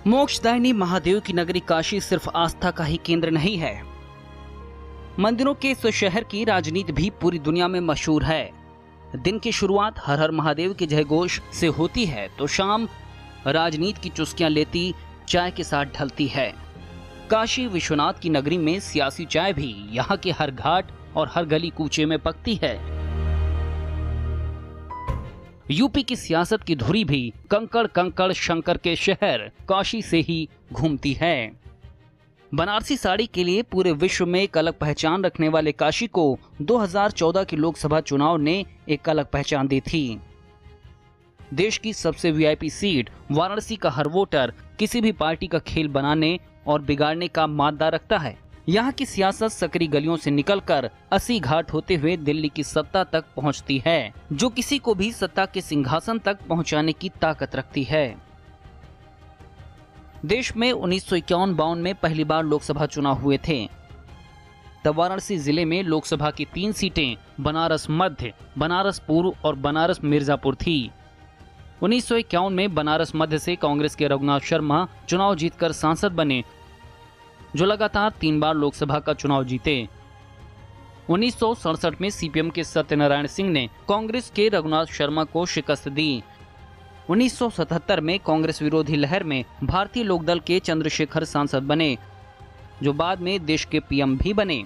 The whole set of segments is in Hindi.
मोक्षदायिनी महादेव की नगरी काशी सिर्फ आस्था का ही केंद्र नहीं है। मंदिरों के इस शहर की राजनीति भी पूरी दुनिया में मशहूर है। दिन की शुरुआत हर हर महादेव के जयघोष से होती है तो शाम राजनीति की चुस्कियां लेती चाय के साथ ढलती है। काशी विश्वनाथ की नगरी में सियासी चाय भी यहाँ के हर घाट और हर गली कूचे में पकती है। यूपी की सियासत की धुरी भी कंकड़ कंकड़ शंकर के शहर काशी से ही घूमती है। बनारसी साड़ी के लिए पूरे विश्व में एक अलग पहचान रखने वाले काशी को 2014 के लोकसभा चुनाव ने एक अलग पहचान दी थी। देश की सबसे वीआईपी सीट वाराणसी का हर वोटर किसी भी पार्टी का खेल बनाने और बिगाड़ने का मादा रखता है। यहाँ की सियासत सकरी गलियों से निकलकर 80 घाट होते हुए दिल्ली की सत्ता तक पहुँचती है, जो किसी को भी सत्ता के सिंहासन तक पहुँचाने की ताकत रखती है। देश में 1951-52 में पहली बार लोकसभा चुनाव हुए थे। तब वाराणसी जिले में लोकसभा की 3 सीटें बनारस मध्य, बनारस पूर्व और बनारस मिर्जापुर थी। 1951 में बनारस मध्य से कांग्रेस के रघुनाथ शर्मा चुनाव जीतकर सांसद बने, जो लगातार 3 बार लोकसभा का चुनाव जीते। 1967 में सीपीएम के सत्यनारायण सिंह ने कांग्रेस के रघुनाथ शर्मा को शिकस्त दी। 1977 में कांग्रेस विरोधी लहर में भारतीय लोकदल के चंद्रशेखर सांसद बने, जो बाद में देश के पीएम भी बने।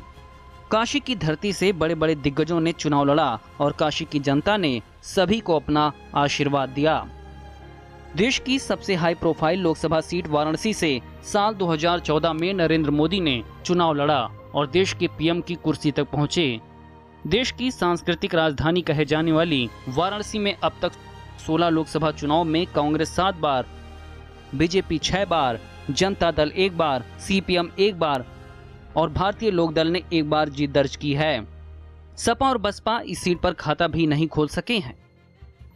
काशी की धरती से बड़े बड़े दिग्गजों ने चुनाव लड़ा और काशी की जनता ने सभी को अपना आशीर्वाद दिया। देश की सबसे high profile Lok Sabha seat Varanasi से साल 2014 में नरेंद्र मोदी ने चुनाव लड़ा और देश के पीएम की कुर्सी तक पहुंचे। देश की सांस्कृतिक राजधानी कहे जाने वाली वाराणसी में अब तक 16 लोकसभा चुनाव में कांग्रेस 7 बार, बीजेपी 6 बार, जनता दल 1 बार, सीपीएम 1 बार और भारतीय लोकदल ने 1 बार जीत दर्ज की है। सपा और बसपा इस सीट पर खाता भी नहीं खोल सके हैं।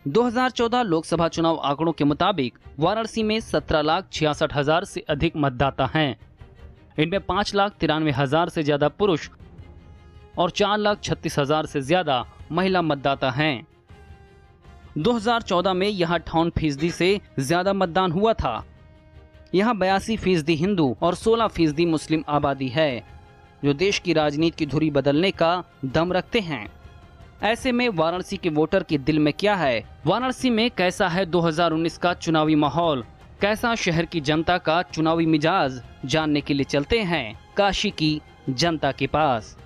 2014 लोकसभा चुनाव आंकड़ों के मुताबिक वाराणसी में 17,66,000 से अधिक मतदाता हैं। इनमें 5,93,000 से ज्यादा पुरुष और 4,36,000 से ज्यादा महिला मतदाता हैं। 2014 में यहां 58% से ज्यादा मतदान हुआ था। यहां 82% हिंदू और 16% मुस्लिम आबादी है, जो देश की राजनीति की धुरी बदलने का दम रखते हैं। ऐसे में वाराणसी के वोटर के दिल में क्या है, वाराणसी में कैसा है 2019 का चुनावी माहौल, कैसा शहर की जनता का चुनावी मिजाज, जानने के लिए चलते हैं काशी की जनता के पास।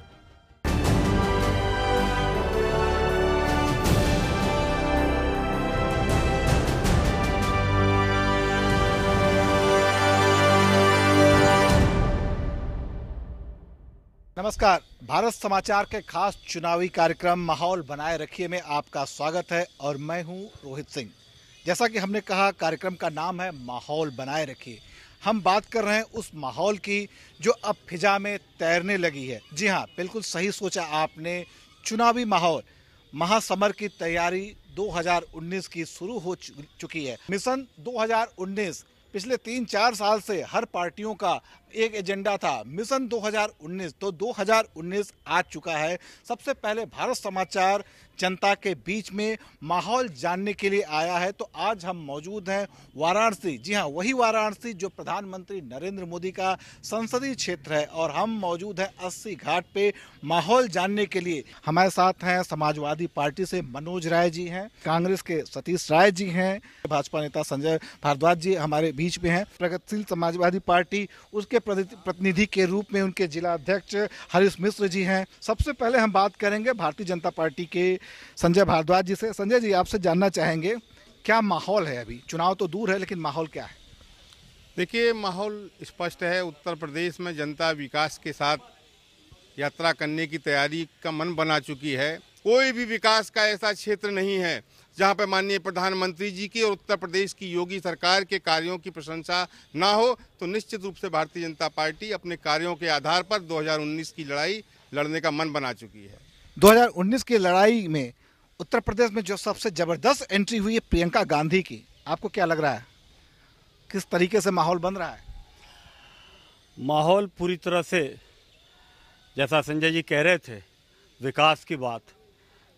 नमस्कार, भारत समाचार के खास चुनावी कार्यक्रम माहौल बनाए रखिए में आपका स्वागत है और मैं हूं रोहित सिंह। जैसा कि हमने कहा, कार्यक्रम का नाम है माहौल बनाए रखिए। हम बात कर रहे हैं उस माहौल की जो अब फिजा में तैरने लगी है। जी हां, बिल्कुल सही सोचा आपने। चुनावी माहौल, महासमर की तैयारी 2019 की शुरू हो चुकी है। मिशन 2019 पिछले 3-4 साल से हर पार्टियों का एक एजेंडा था, मिशन 2019। तो 2019 आ चुका है। सबसे पहले भारत समाचार जनता के बीच में माहौल जानने के लिए आया है। तो आज हम मौजूद हैं वाराणसी। जी हां, वही वाराणसी जो प्रधानमंत्री नरेंद्र मोदी का संसदीय क्षेत्र है और हम मौजूद हैं 80 घाट पे माहौल जानने के लिए। हमारे साथ हैं समाजवादी पार्टी से मनोज राय जी हैं, कांग्रेस के सतीश राय जी हैं, भाजपा नेता संजय भारद्वाज जी हमारे बीच में हैं, प्रगतिशील समाजवादी पार्टी उसके प्रतिनिधि के रूप में उनके जिला अध्यक्ष हरीश मिश्र जी हैं। सबसे पहले हम बात करेंगे भारतीय जनता पार्टी के संजय भारद्वाज जी से। संजय जी, आपसे जानना चाहेंगे क्या माहौल है? अभी चुनाव तो दूर है, लेकिन माहौल क्या है? देखिए, माहौल स्पष्ट है। उत्तर प्रदेश में जनता विकास के साथ यात्रा करने की तैयारी का मन बना चुकी है। कोई भी विकास का ऐसा क्षेत्र नहीं है जहां पर माननीय प्रधानमंत्री जी की और उत्तर प्रदेश की योगी सरकार के कार्यों की प्रशंसा ना हो। तो निश्चित रूप से भारतीय जनता पार्टी अपने कार्यों के आधार पर 2019 की लड़ाई लड़ने का मन बना चुकी है। 2019 की लड़ाई में उत्तर प्रदेश में जो सबसे जबरदस्त एंट्री हुई है प्रियंका गांधी की, आपको क्या लग रहा है, किस तरीके से माहौल बन रहा है? माहौल पूरी तरह से, जैसा संजय जी कह रहे थे, विकास की बात,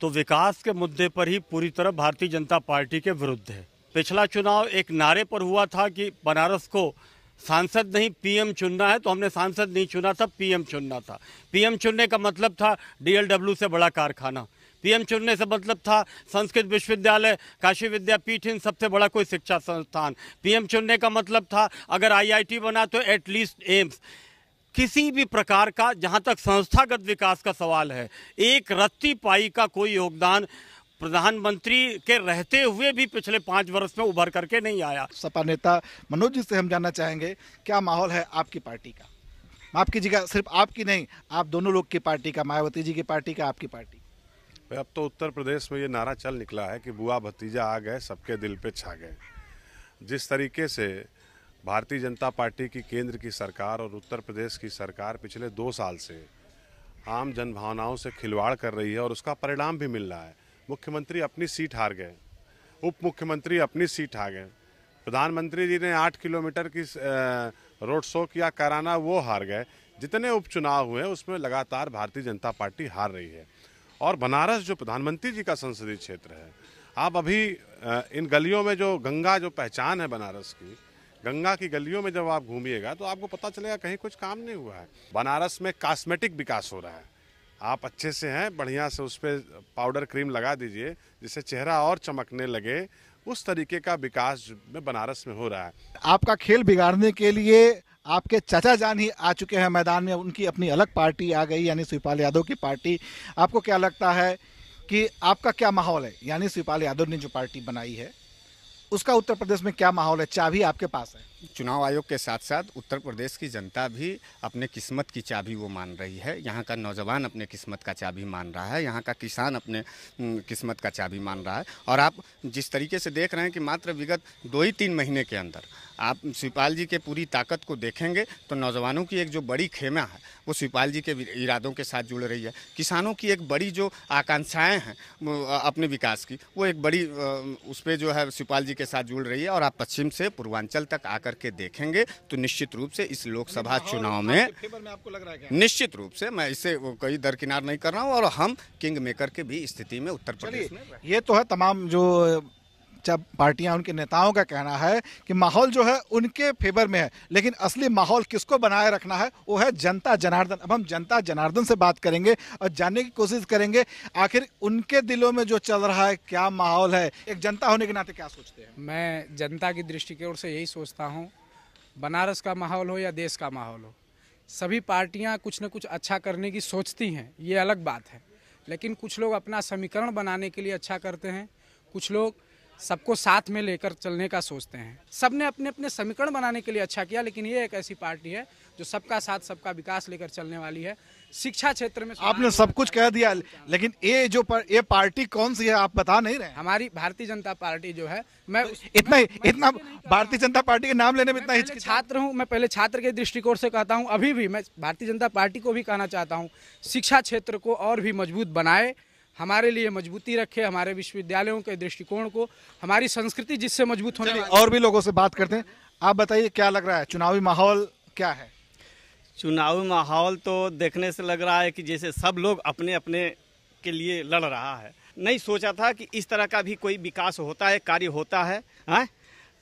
तो विकास के मुद्दे पर ही पूरी तरह भारतीय जनता पार्टी के विरुद्ध है। पिछला चुनाव एक नारे पर हुआ था कि बनारस को सांसद नहीं पीएम चुनना है, तो हमने सांसद नहीं चुना था, पीएम चुनना था। पीएम चुनने का मतलब था डीएलडब्ल्यू से बड़ा कारखाना, पीएम चुनने से मतलब था संस्कृत विश्वविद्यालय, काशी विद्यापीठ, इन सबसे बड़ा कोई शिक्षा संस्थान। पीएम चुनने का मतलब था अगर आईआईटी बना तो एटलीस्ट एम्स। किसी भी प्रकार का, जहां तक संस्थागत विकास का सवाल है, एक रत्ती पाई का कोई योगदान प्रधानमंत्री के रहते हुए भी पिछले 5 वर्ष में उभर करके नहीं आया। सपा नेता मनोज जी से हम जानना चाहेंगे क्या माहौल है आपकी पार्टी का। माफ कीजिएगा, सिर्फ आपकी नहीं, आप दोनों लोग की पार्टी का, मायावती जी की पार्टी का, आपकी पार्टी। अब तो उत्तर प्रदेश में ये नारा चल निकला है कि बुआ भतीजा आ गए, सबके दिल पे छा गए। जिस तरीके से भारतीय जनता पार्टी की केंद्र की सरकार और उत्तर प्रदेश की सरकार पिछले 2 साल से आम जनभावनाओं से खिलवाड़ कर रही है और उसका परिणाम भी मिल रहा है। मुख्यमंत्री अपनी सीट हार गए, उप मुख्यमंत्री अपनी सीट हार गए, प्रधानमंत्री जी ने 8 किलोमीटर की रोड शो किया कराना, वो हार गए। जितने उपचुनाव हुए उसमें लगातार भारतीय जनता पार्टी हार रही है। और बनारस जो प्रधानमंत्री जी का संसदीय क्षेत्र है, आप अभी इन गलियों में जो गंगा जो पहचान है बनारस की, गंगा की गलियों में जब आप घूमिएगा तो आपको पता चलेगा कहीं कुछ काम नहीं हुआ है। बनारस में कॉस्मेटिक विकास हो रहा है। आप अच्छे से हैं, बढ़िया से उस पर पाउडर क्रीम लगा दीजिए जिससे चेहरा और चमकने लगे, उस तरीके का विकास में बनारस में हो रहा है। आपका खेल बिगाड़ने के लिए आपके चाचा जान ही आ चुके हैं मैदान में, उनकी अपनी अलग पार्टी आ गई, यानी शिवपाल यादव की पार्टी। आपको क्या लगता है कि आपका क्या माहौल है, यानी शिवपाल यादव ने जो पार्टी बनाई है उसका उत्तर प्रदेश में क्या माहौल है? चाबी आपके पास है। चुनाव आयोग के साथ साथ उत्तर प्रदेश की जनता भी अपने किस्मत की चाबी वो मान रही है। यहाँ का नौजवान अपने किस्मत का चाबी मान रहा है, यहाँ का किसान अपने किस्मत का चाबी मान रहा है। और आप जिस तरीके से देख रहे हैं कि मात्र विगत 2 ही 3 महीने के अंदर आप शिवपाल जी के पूरी ताकत को देखेंगे तो नौजवानों की एक जो बड़ी खेमा है वो शिवपाल जी के इरादों के साथ जुड़ रही है। किसानों की एक बड़ी जो आकांक्षाएं हैं अपने विकास की, वो एक बड़ी उस पर जो है शिवपाल जी के साथ जुड़ रही है। और आप पश्चिम से पूर्वांचल तक आकर के देखेंगे तो निश्चित रूप से इस लोकसभा चुनाव में आपको लग रहा है क्या? निश्चित रूप से, मैं इसे कोई दरकिनार नहीं कर रहा हूँ, और हम किंग मेकर के भी स्थिति में उत्तर प्रदेश में। ये तो है तमाम जो जब पार्टियां, उनके नेताओं का कहना है कि माहौल जो है उनके फेवर में है, लेकिन असली माहौल किसको बनाए रखना है वो है जनता जनार्दन। अब हम जनता जनार्दन से बात करेंगे और जानने की कोशिश करेंगे आखिर उनके दिलों में जो चल रहा है क्या माहौल है। एक जनता होने के नाते क्या सोचते हैं? मैं जनता की दृष्टिकोण से यही सोचता हूँ, बनारस का माहौल हो या देश का माहौल हो, सभी पार्टियाँ कुछ न कुछ अच्छा करने की सोचती हैं, ये अलग बात है। लेकिन कुछ लोग अपना समीकरण बनाने के लिए अच्छा करते हैं, कुछ लोग सबको साथ में लेकर चलने का सोचते हैं। सबने अपने अपने समीकरण बनाने के लिए अच्छा किया, लेकिन ये एक ऐसी पार्टी है जो सबका साथ सबका विकास लेकर चलने वाली है। शिक्षा क्षेत्र में आपने सब कुछ कह दिया, लेकिन ये पार्टी कौन सी है आप बता नहीं रहे। हमारी भारतीय जनता पार्टी जो है, मैं इतना भारतीय जनता पार्टी के नाम लेने में इतना छात्र हूँ, मैं पहले छात्र के दृष्टिकोण से कहता हूँ, अभी भी मैं भारतीय जनता पार्टी को भी कहना चाहता हूँ, शिक्षा क्षेत्र को और भी मजबूत बनाए, हमारे लिए मजबूती रखे, हमारे विश्वविद्यालयों के दृष्टिकोण को, हमारी संस्कृति जिससे मजबूत होने वाली। और भी लोगों से बात करते हैं। आप बताइए क्या लग रहा है, चुनावी माहौल क्या है? चुनावी माहौल तो देखने से लग रहा है कि जैसे सब लोग अपने अपने के लिए लड़ रहा है। नहीं सोचा था कि इस तरह का भी कोई विकास होता है, कार्य होता है।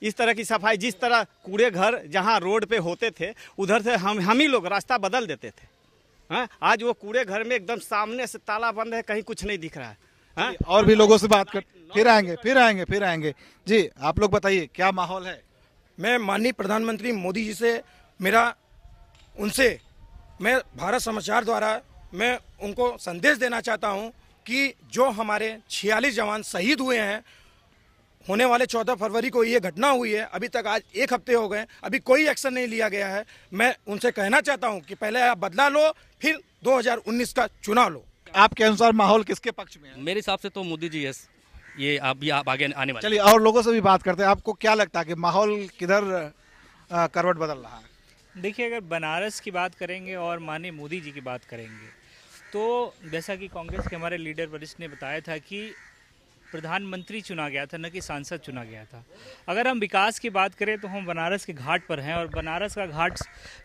इस तरह की सफाई, जिस तरह कूड़े घर जहाँ रोड पे होते थे उधर से हम ही लोग रास्ता बदल देते थे। आज वो कूड़े घर में एकदम सामने से ताला बंद है, कहीं कुछ नहीं दिख रहा है। और भी लोगों से बात कर, फिर आएंगे। जी आप लोग बताइए क्या माहौल है? मैं माननीय प्रधानमंत्री मोदी जी से मैं भारत समाचार द्वारा मैं उनको संदेश देना चाहता हूं कि जो हमारे 46 जवान शहीद हुए हैं, होने वाले 14 फरवरी को ये घटना हुई है, अभी तक आज 1 हफ्ते हो गए, अभी कोई एक्शन नहीं लिया गया है। मैं उनसे कहना चाहता हूं कि पहले आप बदला लो, फिर 2019 का चुनाव लो। आपके अनुसार माहौल किसके पक्ष में है? मेरे हिसाब से तो मोदी जी है ये, आप आगे आने वाले। चलिए और लोगों से भी बात करते हैं। आपको क्या लगता है कि माहौल किधर करवट बदल रहा है? देखिए, अगर बनारस की बात करेंगे और माननीय मोदी जी की बात करेंगे तो जैसा कि कांग्रेस के हमारे लीडर वरिष्ठ ने बताया था कि प्रधानमंत्री चुना गया था, न कि सांसद चुना गया था। अगर हम विकास की बात करें तो हम बनारस के घाट पर हैं, और बनारस का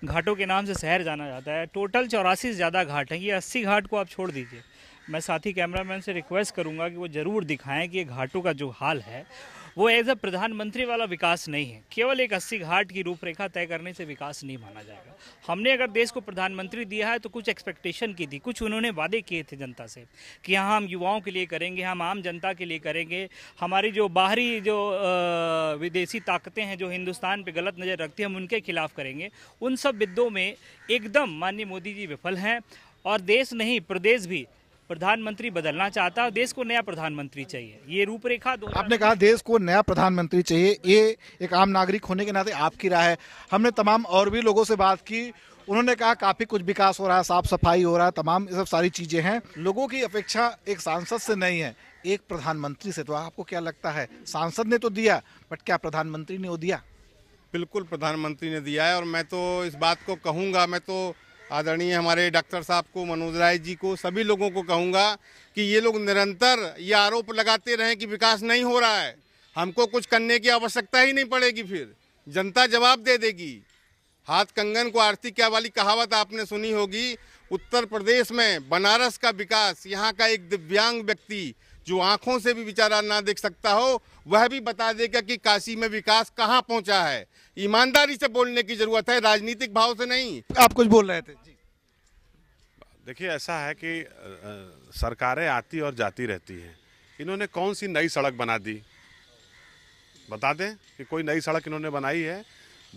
घाटों के नाम से शहर जाना जाता है। टोटल 84 से ज़्यादा घाट हैं, ये 80 घाट को आप छोड़ दीजिए। मैं साथी कैमरामैन से रिक्वेस्ट करूंगा कि वो ज़रूर दिखाएं कि ये घाटों का जो हाल है वो एज अ प्रधानमंत्री वाला विकास नहीं है। केवल एक 80 घाट की रूपरेखा तय करने से विकास नहीं माना जाएगा। हमने अगर देश को प्रधानमंत्री दिया है तो कुछ एक्सपेक्टेशन की थी, कुछ उन्होंने वादे किए थे जनता से कि हाँ हम युवाओं के लिए करेंगे, हम आम जनता के लिए करेंगे, हमारी जो बाहरी जो विदेशी ताकतें हैं जो हिंदुस्तान पे गलत नज़र रखती हैं हम उनके खिलाफ करेंगे। उन सब बिंदुओं में एकदम माननीय मोदी जी विफल हैं और देश नहीं प्रदेश भी प्रधानमंत्री बदलना चाहता है। देश को नया प्रधानमंत्री चाहिए। ये रूपरेखा आपने कहा देश को नया प्रधानमंत्री चाहिए, ये एक आम नागरिक होने के नाते आपकी राय है। हमने तमाम और भी लोगों से बात की, उन्होंने कहा काफी कुछ विकास हो रहा है, साफ सफाई हो रहा है, तमाम ये सब सारी चीजें हैं। लोगों की अपेक्षा एक सांसद से नहीं है, एक प्रधानमंत्री से। तो आपको क्या लगता है, सांसद ने तो दिया बट क्या प्रधानमंत्री ने वो दिया? बिल्कुल प्रधानमंत्री ने दिया है और मैं तो इस बात को कहूँगा, मैं तो आदरणीय हमारे डॉक्टर साहब को, मनोज राय जी को, सभी लोगों को कहूँगा कि ये लोग निरंतर ये आरोप लगाते रहें कि विकास नहीं हो रहा है। हमको कुछ करने की आवश्यकता ही नहीं पड़ेगी, फिर जनता जवाब दे देगी। हाथ कंगन को आरती क्या वाली कहावत आपने सुनी होगी। उत्तर प्रदेश में बनारस का विकास, यहाँ का एक दिव्यांग व्यक्ति जो आंखों से भी बेचारा ना देख सकता हो, वह भी बता देगा कि काशी में विकास कहाँ पहुँचा है। ईमानदारी से बोलने की जरूरत है, राजनीतिक भाव से नहीं। आप कुछ बोल रहे थे जी। देखिए ऐसा है कि सरकारें आती और जाती रहती हैं। इन्होंने कौन सी नई सड़क बना दी, बता दें कि कोई नई सड़क इन्होंने बनाई है?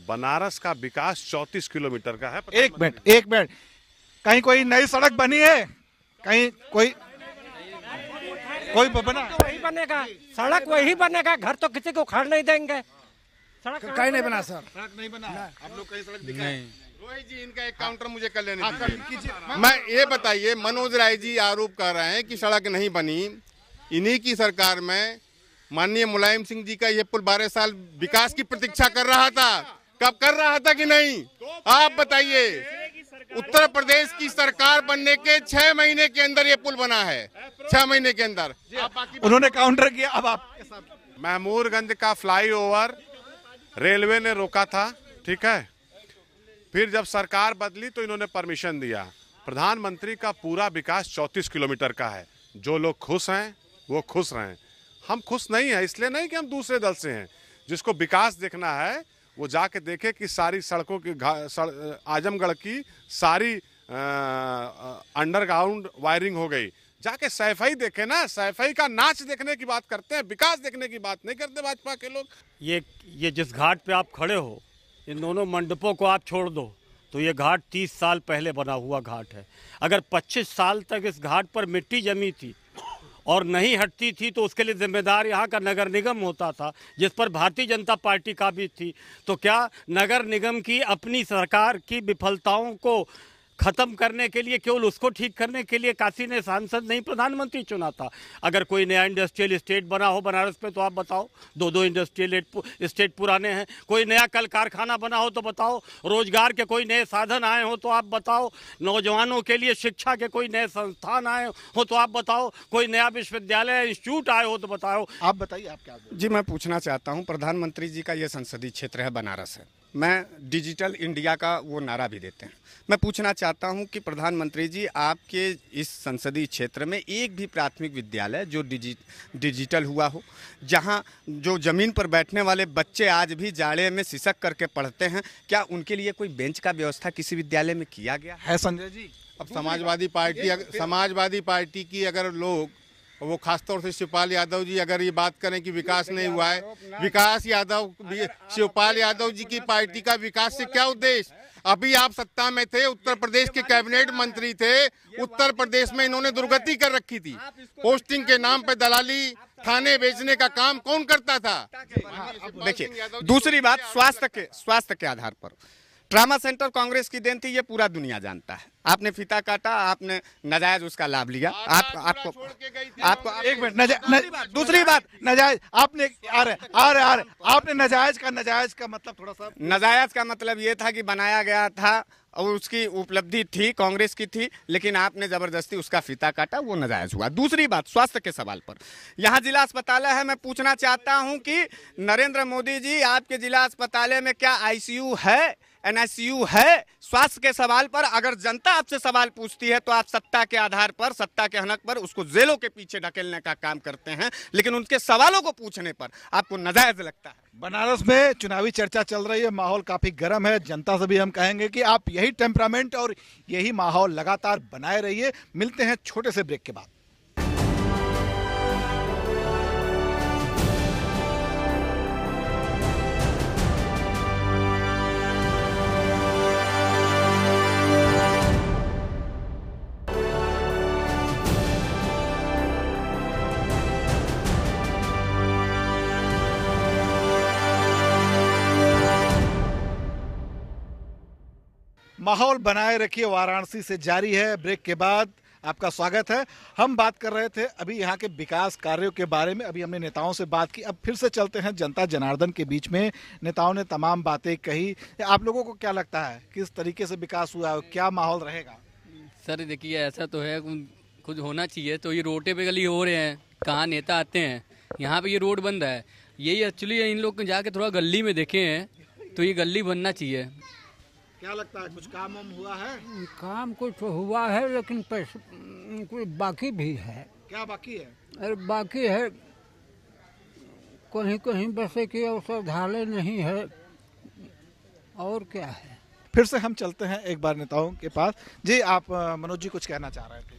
बनारस का विकास 34 किलोमीटर का है। एक मिनट, कहीं कोई नई सड़क बनी है? कहीं कोई बना? वही बनेगा, सड़क वही बनेगा, घर तो किसी को उखाड़ नहीं देंगे। सड़क कहीं नहीं बना सर, सड़क नहीं बना। आप लोग कहीं सड़क दिखाएं? रोहित जी इनका एक काउंटर मुझे कर लेने दीजिए। मैं ये बताइए, मनोज राय जी आरोप कर रहे हैं कि सड़क नहीं बनी। इन्हीं की सरकार में माननीय मुलायम सिंह जी का ये पुल 12 साल विकास की प्रतीक्षा कर रहा था। कब कर रहा था कि नहीं, आप बताइए। उत्तर प्रदेश की सरकार बनने के 6 महीने के अंदर ये पुल बना है, 6 महीने के अंदर। उन्होंने काउंटर किया। अब आपके साथ महमूदगंज का फ्लाईओवर रेलवे ने रोका था, ठीक है। फिर जब सरकार बदली तो इन्होंने परमिशन दिया। प्रधानमंत्री का पूरा विकास 34 किलोमीटर का है। जो लोग खुश हैं वो खुश रहें, हम खुश नहीं हैं। इसलिए नहीं कि हम दूसरे दल से हैं। जिसको विकास देखना है वो जाके देखे कि सारी सड़कों की आजमगढ़ की सारी अंडरग्राउंड वायरिंग हो गई। जाके सैफई देखे ना, सैफई का नाच देखने की बात करते हैं, विकास देखने की बात नहीं करते भाजपा के लोग। ये जिस घाट पे आप खड़े हो, इन दोनों मंडपों को आप छोड़ दो तो ये घाट 30 साल पहले बना हुआ घाट है। अगर 25 साल तक इस घाट पर मिट्टी जमी थी और नहीं हटती थी तो उसके लिए जिम्मेदार यहाँ का नगर निगम होता था, जिस पर भारतीय जनता पार्टी का भी थी। तो क्या नगर निगम की अपनी सरकार की विफलताओं को खत्म करने के लिए, केवल उसको ठीक करने के लिए काशी ने सांसद नहीं प्रधानमंत्री चुना था? अगर कोई नया इंडस्ट्रियल स्टेट बना हो बनारस पे तो आप बताओ, 2 इंडस्ट्रियल स्टेट पुराने हैं। कोई नया कल कारखाना बना हो तो बताओ, रोजगार के कोई नए साधन आए हो तो आप बताओ, नौजवानों के लिए शिक्षा के कोई नए संस्थान आए हो तो आप बताओ, कोई नया विश्वविद्यालय इंस्टीट्यूट आए हो तो बताओ। आप बताइए, आप क्या जी मैं पूछना चाहता हूँ, प्रधानमंत्री जी का ये संसदीय क्षेत्र है बनारस है, मैं डिजिटल इंडिया का वो नारा भी देते हैं। मैं पूछना चाहता हूं कि प्रधानमंत्री जी आपके इस संसदीय क्षेत्र में एक भी प्राथमिक विद्यालय जो डिजिटल हुआ हो, जहां जो ज़मीन पर बैठने वाले बच्चे आज भी जाड़े में सिसक करके पढ़ते हैं, क्या उनके लिए कोई बेंच का व्यवस्था किसी विद्यालय में किया गया है? संजय जी, अब समाजवादी पार्टी की अगर लोग, वो खासतौर से शिवपाल यादव जी अगर ये बात करें कि विकास नहीं हुआ है, शिवपाल यादव जी की पार्टी का विकास से क्या उद्देश्य? अभी आप सत्ता में थे, उत्तर प्रदेश के कैबिनेट मंत्री थे, उत्तर प्रदेश में इन्होंने दुर्गति कर रखी थी। पोस्टिंग के नाम पे दलाली, थाने बेचने का काम कौन करता था? देखिए दूसरी बात, स्वास्थ्य के आधार पर ट्रामा सेंटर कांग्रेस की देन थी, ये पूरा दुनिया जानता है। आपने फीता काटा, आपने नाजायज उसका लाभ लिया। आपको एक मिनट, दूसरी बात नाजायज आपने आपने नाजायज का मतलब थोड़ा सा। नाजायज का मतलब ये था कि बनाया गया था और उसकी उपलब्धि थी, कांग्रेस की थी, लेकिन आपने जबरदस्ती उसका फीता काटा, वो नाजायज हुआ। दूसरी बात, स्वास्थ्य के सवाल पर, यहाँ जिला अस्पताल है, मैं पूछना चाहता हूँ कि नरेंद्र मोदी जी आपके जिला अस्पताल में क्या ICU है NSU है स्वास्थ्य के सवाल पर। अगर जनता आपसे सवाल पूछती है तो आप सत्ता के आधार पर, सत्ता के हनक पर उसको जेलों के पीछे ढकेलने का काम करते हैं, लेकिन उनके सवालों को पूछने पर आपको नाजायज लगता है। बनारस में चुनावी चर्चा चल रही है, माहौल काफी गर्म है। जनता से भी हम कहेंगे कि आप यही टेम्परामेंट और यही माहौल लगातार बनाए रहिए। मिलते हैं छोटे से ब्रेक के बाद। माहौल बनाए रखिए वाराणसी से जारी है। ब्रेक के बाद आपका स्वागत है। हम बात कर रहे थे अभी यहाँ के विकास कार्यों के बारे में, अभी हमने नेताओं से बात की, अब फिर से चलते हैं जनता जनार्दन के बीच में। नेताओं ने तमाम बातें कही, आप लोगों को क्या लगता है किस तरीके से विकास हुआ है, क्या माहौल रहेगा? सर देखिए, ऐसा तो है कुछ होना चाहिए। तो ये रोडे पे गली हो रहे हैं, कहाँ नेता आते हैं, यहाँ पे ये रोड बंद है। यही एक्चुअली इन लोग जाके थोड़ा गली में देखे हैं तो ये गली बनना चाहिए। क्या लगता है कुछ काम वाम हुआ है? काम कुछ हुआ है लेकिन पैसे कुछ बाकी भी है। क्या बाकी है? अरे बाकी है, कहीं कहीं बसे की औषधालय नहीं है, और क्या है। फिर से हम चलते हैं एक बार नेताओं के पास। जी आप मनोज जी कुछ कहना चाह रहे थे?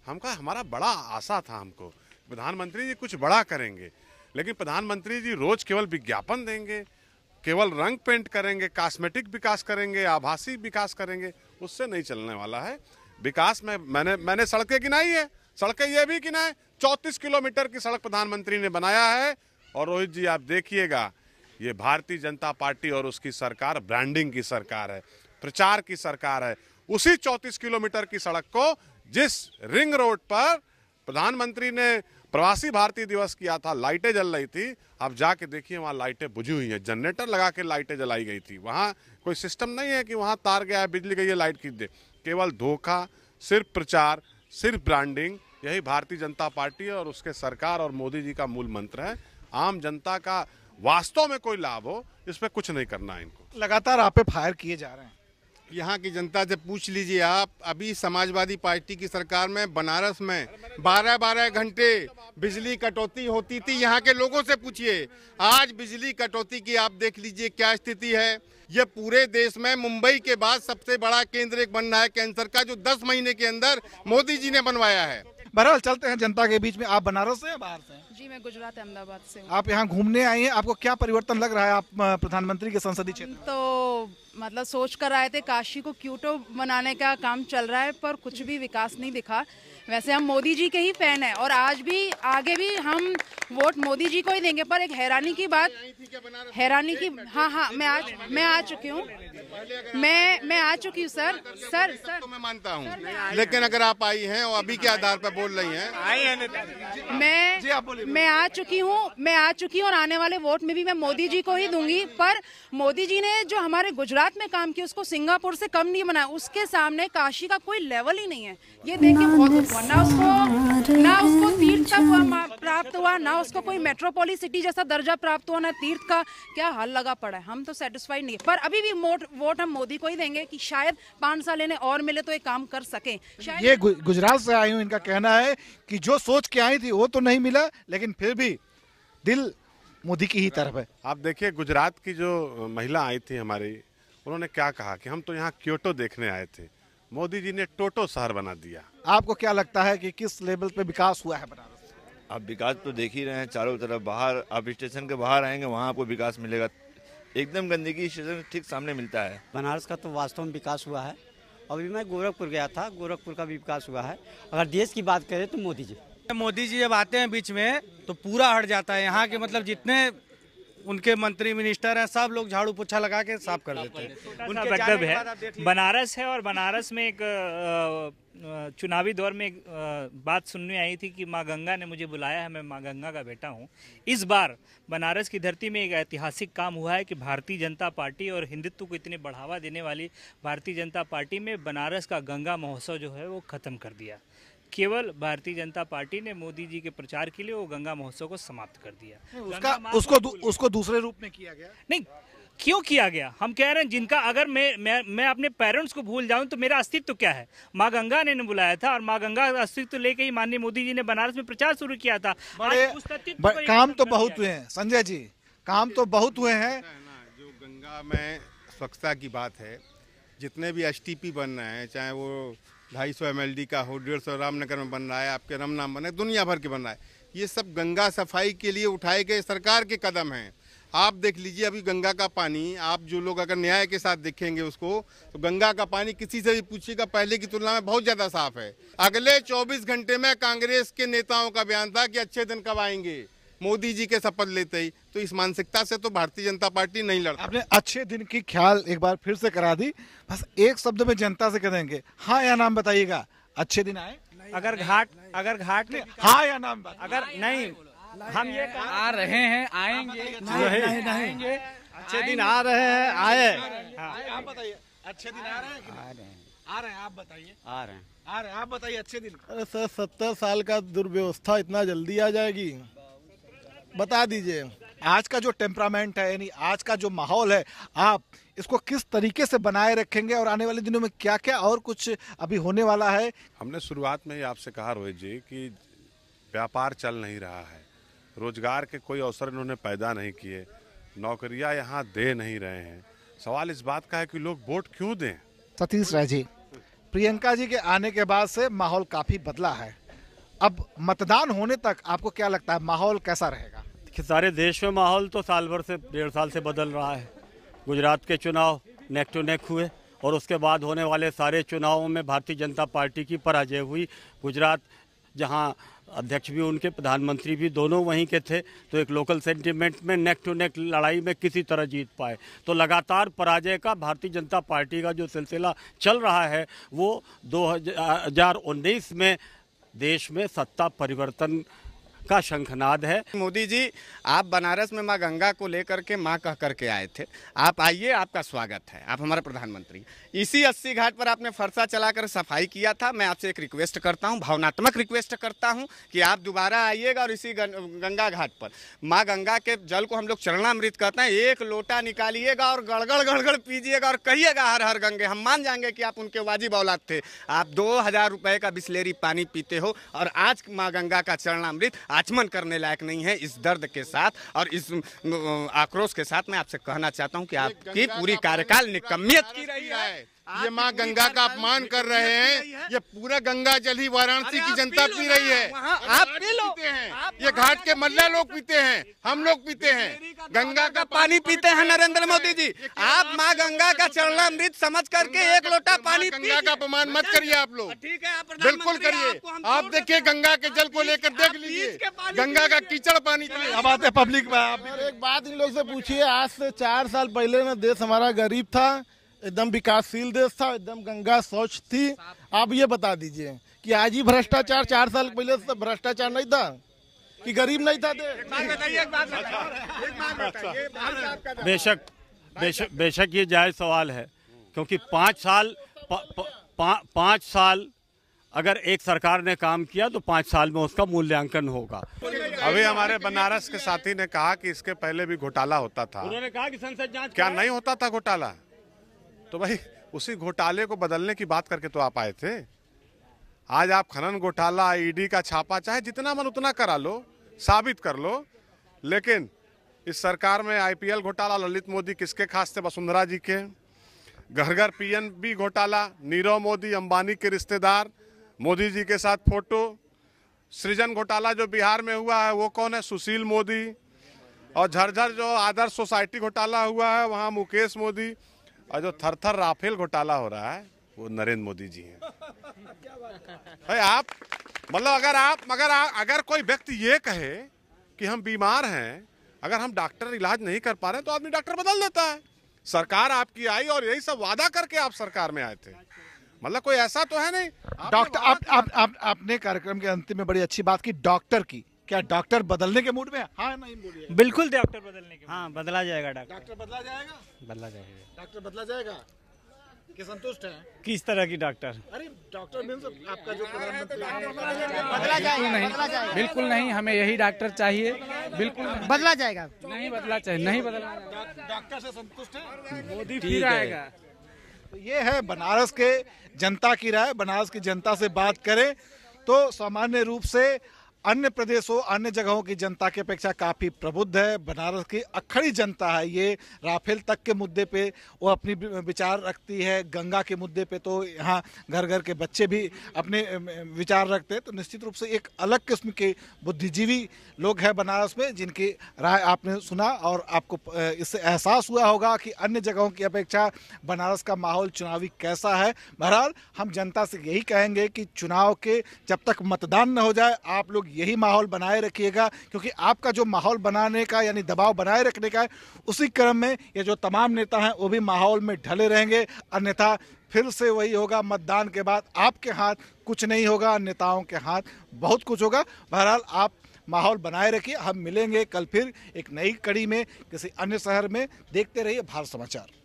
हमारा बड़ा आशा था हमको प्रधानमंत्री जी कुछ बड़ा करेंगे, लेकिन प्रधानमंत्री जी रोज केवल विज्ञापन देंगे, केवल रंग पेंट करेंगे, कॉस्मेटिक विकास करेंगे, आभासी विकास करेंगे, उससे नहीं चलने वाला है। विकास में मैंने सड़कें गिनाई है, सड़कें ये भी गिनाए, 34 किलोमीटर की सड़क प्रधानमंत्री ने बनाया है। और रोहित जी आप देखिएगा, ये भारतीय जनता पार्टी और उसकी सरकार ब्रांडिंग की सरकार है, प्रचार की सरकार है। उसी 34 किलोमीटर की सड़क को जिस रिंग रोड पर प्रधानमंत्री ने प्रवासी भारतीय दिवस किया था, लाइटें जल रही थी, आप जाके देखिए वहाँ लाइटें बुझी हुई हैं, जनरेटर लगा के लाइटें जलाई गई थी। वहाँ कोई सिस्टम नहीं है कि वहाँ तार गया है, बिजली गई है, लाइट खींच दे। केवल धोखा, सिर्फ प्रचार, सिर्फ ब्रांडिंग, यही भारतीय जनता पार्टी और उसके सरकार और मोदी जी का मूल मंत्र है। आम जनता का वास्तव में कोई लाभ हो, इस पर कुछ नहीं करना है इनको। लगातार आप पे फायर किए जा रहे हैं। यहाँ की जनता से पूछ लीजिए आप, अभी समाजवादी पार्टी की सरकार में बनारस में 12-12 घंटे बिजली कटौती होती थी। यहाँ के लोगों से पूछिए, आज बिजली कटौती की आप देख लीजिए क्या स्थिति है। ये पूरे देश में मुंबई के बाद सबसे बड़ा केंद्र एक बन रहा है कैंसर का, जो 10 महीने के अंदर मोदी जी ने बनवाया है। बहरहाल चलते हैं जनता के बीच में। आप बनारस से या बाहर से? जी मैं गुजरात अहमदाबाद से हूँ। आप यहाँ घूमने आई हैं, आपको क्या परिवर्तन लग रहा है? आप प्रधानमंत्री के संसदीय क्षेत्र तो मतलब सोच कर आए थे काशी को क्यूटो बनाने का काम चल रहा है, पर कुछ भी विकास नहीं दिखा। वैसे हम मोदी जी के ही फैन हैं और आज भी आगे भी हम वोट मोदी जी को ही देंगे। पर एक हैरानी की बात, हैरानी की, हाँ मैं आ चुकी हूँ, मैं आ चुकी हूँ सर। तो मैं मानता हूँ, लेकिन अगर आप आई हैं और अभी के आधार पर बोल रही हैं, मैं आ चुकी हूँ और आने वाले वोट में भी मैं मोदी जी को ही दूंगी। पर मोदी जी ने जो हमारे गुजरात में काम किया उसको सिंगापुर से कम नहीं बनाया। उसके सामने काशी का कोई लेवल ही नहीं है। ये देखिए बहुत ना उसको तीर्थ का प्राप्त हुआ, ना उसको कोई मेट्रोपोलिस सिटी जैसा दर्जा प्राप्त हुआ, ना तीर्थ का। क्या हाल लगा पड़ा है, हम तो सेटिस्फाइड नहीं है। पर अभी भी वोट हम मोदी को ही देंगे कि शायद 5 साल इन्हें और मिले तो ये काम कर सके। ये गुजरात से आई हूँ, इनका कहना है कि जो सोच के आई थी वो तो नहीं मिला, लेकिन फिर भी दिल मोदी की ही तरफ है। आप देखिए गुजरात की जो महिला आई थी हमारी, उन्होंने क्या कहा कि हम तो यहाँ क्योटो देखने आए थे, मोदी जी ने टोटो शहर बना दिया। आपको क्या लगता है कि किस लेवल पे विकास हुआ है बनारस? आप विकास तो देख ही रहे हैं चारों तरफ। बाहर आप स्टेशन के बाहर आएंगे वहाँ आपको विकास मिलेगा, एकदम गंदगी स्टेशन ठीक सामने मिलता है। बनारस का तो वास्तव में विकास हुआ है। अभी मैं गोरखपुर गया था, गोरखपुर का भी विकास हुआ है। अगर देश की बात करें तो मोदी जी जब आते हैं बीच में तो पूरा हट जाता है। यहाँ के मतलब जितने उनके मंत्री मिनिस्टर हैं सब लोग झाड़ू पोछा लगा के साफ कर देते हैं। उनका वक्तव्य है बनारस है, और बनारस में एक चुनावी दौर में एक बात सुनने आई थी कि माँ गंगा ने मुझे बुलाया है, मैं माँ गंगा का बेटा हूँ। इस बार बनारस की धरती में एक ऐतिहासिक काम हुआ है कि भारतीय जनता पार्टी और हिंदुत्व को इतने बढ़ावा देने वाली भारतीय जनता पार्टी में बनारस का गंगा महोत्सव जो है वो ख़त्म कर दिया। केवल भारतीय जनता पार्टी ने मोदी जी के प्रचार के लिए वो गंगा महोत्सव को समाप्त कर दिया। उसको दूसरे रूप में किया गया। नहीं, क्यों किया गया? हम कह रहे हैं जिनका अगर मैं अपने पेरेंट्स को भूल जाऊं तो मेरा अस्तित्व क्या है? माँ गंगा ने बुलाया था और माँ गंगा का अस्तित्व लेके ही माननीय मोदी जी ने बनारस में प्रचार शुरू किया था। काम तो बहुत हुए हैं संजय जी, काम तो बहुत हुए हैं। जो गंगा में स्वच्छता की बात है, जितने भी STP बन रहे हैं, चाहे वो 250 mld का हो, 150 रामनगर में बन रहा है, आपके रमनाम बन रहा है, दुनिया भर के बन रहा है, ये सब गंगा सफाई के लिए उठाए गए सरकार के कदम हैं। आप देख लीजिए अभी गंगा का पानी, आप जो लोग अगर न्याय के साथ देखेंगे उसको, तो गंगा का पानी किसी से भी पूछिएगा पहले की तुलना में बहुत ज़्यादा साफ है। अगले 24 घंटे में कांग्रेस के नेताओं का बयान था कि अच्छे दिन कब आएंगे, मोदी जी के शपथ लेते ही। तो इस मानसिकता से तो भारतीय जनता पार्टी नहीं लड़ती। आपने अच्छे दिन की ख्याल एक बार फिर से करा दी। बस एक शब्द में जनता से कह देंगे, हाँ या नाम बताइएगा, अच्छे दिन आए? अगर घाट में हाँ या नाम अगर नहीं, हम ये आ रहे हैं, आएंगे नहीं, अच्छे दिन आ रहे हैं, आए। आप बताइए, अच्छे दिन आ रहे हैं? आ रहे हैं, आप बताइए। आ रहे हैं, आप बताइए अच्छे दिन। अरे सर, 70 साल का दुर्व्यवस्था इतना जल्दी आ जाएगी? बता दीजिए। आज का जो टेम्परामेंट है, यानी आज का जो माहौल है, आप इसको किस तरीके से बनाए रखेंगे और आने वाले दिनों में क्या क्या और कुछ अभी होने वाला है? हमने शुरुआत में ही आपसे कहा रोहित जी कि व्यापार चल नहीं रहा है, रोजगार के कोई अवसर इन्होंने पैदा नहीं किए, नौकरियां यहाँ दे नहीं रहे हैं। सवाल इस बात का है कि लोग वोट क्यों दें? सतीश राय जी, प्रियंका जी के आने के बाद से माहौल काफी बदला है। अब मतदान होने तक आपको क्या लगता है माहौल कैसा रहेगा? सारे देश में माहौल तो साल भर से 1.5 साल से बदल रहा है। गुजरात के चुनाव नेक टू नेक हुए और उसके बाद होने वाले सारे चुनावों में भारतीय जनता पार्टी की पराजय हुई। गुजरात जहां अध्यक्ष भी उनके, प्रधानमंत्री भी दोनों वहीं के थे, तो एक लोकल सेंटिमेंट में नेक टू नेक लड़ाई में किसी तरह जीत पाए। तो लगातार पराजय का भारतीय जनता पार्टी का जो सिलसिला चल रहा है वो 2019 में देश में सत्ता परिवर्तन का शंखनाद है। मोदी जी, आप बनारस में माँ गंगा को लेकर के माँ कह करके आए थे, आप आइए, आपका स्वागत है, आप हमारे प्रधानमंत्री। इसी 80 घाट पर आपने फरसा चलाकर सफाई किया था। मैं आपसे एक रिक्वेस्ट करता हूँ, भावनात्मक रिक्वेस्ट करता हूँ कि आप दोबारा आइएगा और इसी गंगा घाट पर माँ गंगा के जल को हम लोग चरणामृत कहते हैं, एक लोटा निकालिएगा और गड़गड़ गड़गड़ पीजिएगा और कहिएगा हर हर गंगे। हम मान जाएंगे कि आप उनके वाजिब औलाद थे। आप 2000 रुपये का बिस्लेरी पानी पीते हो और आज माँ गंगा का चरणामृत आचमन करने लायक नहीं है। इस दर्द के साथ और इस आक्रोश के साथ मैं आपसे कहना चाहता हूं कि आपकी पूरी कार्यकाल निकम्मियत की रही है। ये माँ गंगा का अपमान कर रहे हैं। ये पूरा गंगा जल ही वाराणसी की जनता पी रही है। आप पी लो, ये घाट के मल्ला लोग पीते हैं, हम लोग पीते हैं, गंगा का पानी पीते हैं। नरेंद्र मोदी जी, आप माँ गंगा का चरणामृत समझ करके एक लोटा पानी, गंगा का अपमान मत करिए आप लोग, बिल्कुल करिए। आप देखिए गंगा के जल को लेकर देख लीजिए, गंगा का कीचड़ पानी। अब आते पब्लिक में। एक बात इन लोग से पूछिए, आज से 4 साल पहले ना देश हमारा गरीब था, एकदम विकासशील देश था, एकदम गंगा स्वच्छ थी। आप ये बता दीजिए कि आज ही भ्रष्टाचार, 4 साल पहले से भ्रष्टाचार नहीं था कि गरीब नहीं था? बेशक ये जायज सवाल है, क्योंकि 5 साल अगर एक सरकार ने काम किया तो 5 साल में उसका मूल्यांकन होगा। अभी हमारे बनारस के साथी ने कहा कि इसके पहले भी घोटाला होता था। उन्होंने कहा कि संसद जांच क्या नहीं होता था घोटाला? तो भाई उसी घोटाले को बदलने की बात करके तो आप आए थे। आज आप खनन घोटाला, ईडी का छापा, चाहे जितना मन उतना करा लो, साबित कर लो, लेकिन इस सरकार में IPL घोटाला, ललित मोदी किसके खास थे? वसुंधरा जी के। घर घर PNB घोटाला, नीरव मोदी अंबानी के रिश्तेदार, मोदी जी के साथ फोटो। सृजन घोटाला जो बिहार में हुआ है वो कौन है? सुशील मोदी। और झरझर जो आदर्श सोसाइटी घोटाला हुआ है वहाँ मुकेश मोदी। और जो थर-थर राफेल घोटाला हो रहा है वो नरेंद्र मोदी जी हैं। भाई आप मतलब अगर कोई व्यक्ति ये कहे कि हम बीमार हैं, अगर हम डॉक्टर इलाज नहीं कर पा रहे हैं, तो आदमी डॉक्टर बदल देता है। सरकार आपकी आई और यही सब वादा करके आप सरकार में आए थे, मतलब कोई ऐसा तो है नहीं। डॉक्टर आपने कार्यक्रम के अंतिम में बड़ी अच्छी बात की, डॉक्टर की। क्या डॉक्टर बदलने के मूड में है? हाँ नहीं बोलिए। बिल्कुल डॉक्टर बदलने के, हाँ बदला जाएगा। डॉक्टर बदला जाएगा, बदला जाएगा, डॉक्टर बदला जाएगा। कि संतुष्ट हैं? किस तरह की डॉक्टर? अरे डॉक्टर मीन्स आपका जो प्रधानमंत्री बिल्कुल नहीं, हमें यही डॉक्टर चाहिए। बिल्कुल बदला जाएगा? नहीं बदला चाहिए, नहीं बदला। डॉक्टर से संतुष्ट है? मोदी फिर आएगा। तो ये है बनारस के जनता की राय। बनारस की जनता से बात करें तो सामान्य रूप से अन्य प्रदेशों, अन्य जगहों की जनता की अपेक्षा काफ़ी प्रबुद्ध है। बनारस की अखड़ी जनता है। ये राफेल तक के मुद्दे पे वो अपनी विचार रखती है। गंगा के मुद्दे पे तो यहाँ घर घर के बच्चे भी अपने विचार रखते हैं। तो निश्चित रूप से एक अलग किस्म के बुद्धिजीवी लोग हैं बनारस में, जिनकी राय आपने सुना और आपको इससे एहसास हुआ होगा कि अन्य जगहों की अपेक्षा बनारस का माहौल चुनावी कैसा है। बहरहाल हम जनता से यही कहेंगे कि चुनाव के जब तक मतदान न हो जाए आप लोग यही माहौल बनाए रखिएगा, क्योंकि आपका जो माहौल बनाने का यानी दबाव बनाए रखने का है, उसी क्रम में ये जो तमाम नेता हैं वो भी माहौल में ढले रहेंगे। अन्यथा फिर से वही होगा, मतदान के बाद आपके हाथ कुछ नहीं होगा, नेताओं के हाथ बहुत कुछ होगा। बहरहाल आप माहौल बनाए रखिए। हम मिलेंगे कल फिर एक नई कड़ी में किसी अन्य शहर में। देखते रहिए भारत समाचार।